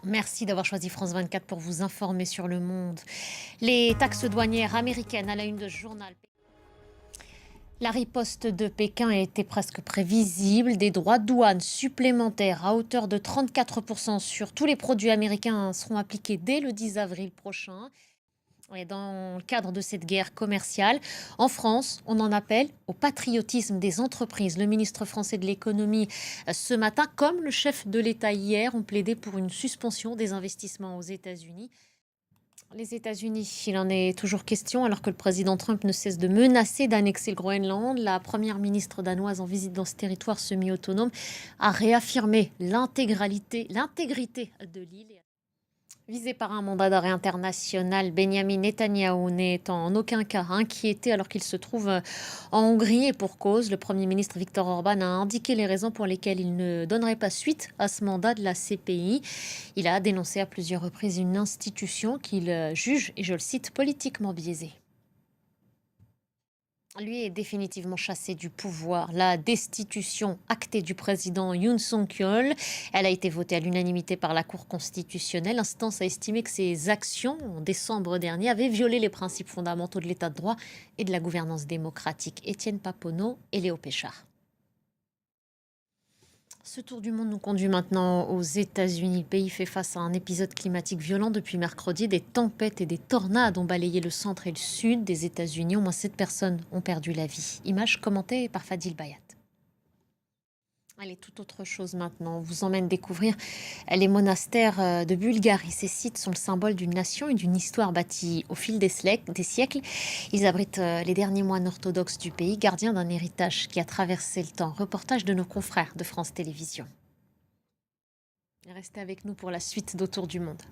Merci d'avoir choisi France 24 pour vous informer sur le monde. Les taxes douanières américaines à la une de ce journal. La riposte de Pékin était presque prévisible. Des droits de douane supplémentaires à hauteur de 34% sur tous les produits américains seront appliqués dès le 10 avril prochain. Et dans le cadre de cette guerre commerciale, en France, on en appelle au patriotisme des entreprises. Le ministre français de l'économie, ce matin, comme le chef de l'État hier, ont plaidé pour une suspension des investissements aux États-Unis. Les États-Unis, il en est toujours question alors que le président Trump ne cesse de menacer d'annexer le Groenland. La première ministre danoise en visite dans ce territoire semi-autonome a réaffirmé l'intégrité de l'île. Visé par un mandat d'arrêt international, Benyamin Netanyahou n'est en aucun cas inquiété alors qu'il se trouve en Hongrie et pour cause. Le Premier ministre Viktor Orban a indiqué les raisons pour lesquelles il ne donnerait pas suite à ce mandat de la CPI. Il a dénoncé à plusieurs reprises une institution qu'il juge, et je le cite, politiquement biaisée. Lui est définitivement chassé du pouvoir. La destitution actée du président Yoon Suk-yeol, elle a été votée à l'unanimité par la Cour constitutionnelle. L'instance a estimé que ses actions en décembre dernier avaient violé les principes fondamentaux de l'état de droit et de la gouvernance démocratique. Étienne Paponeau et Léo Péchard. Ce tour du monde nous conduit maintenant aux États-Unis. Le pays fait face à un épisode climatique violent depuis mercredi. Des tempêtes et des tornades ont balayé le centre et le sud des États-Unis. Au moins 7 personnes ont perdu la vie. Image commentée par Fadil Bayat. Allez, tout autre chose maintenant. On vous emmène découvrir les monastères de Bulgarie. Ces sites sont le symbole d'une nation et d'une histoire bâtie au fil des siècles. Ils abritent les derniers moines orthodoxes du pays, gardiens d'un héritage qui a traversé le temps. Reportage de nos confrères de France Télévisions. Restez avec nous pour la suite d'Autour du monde.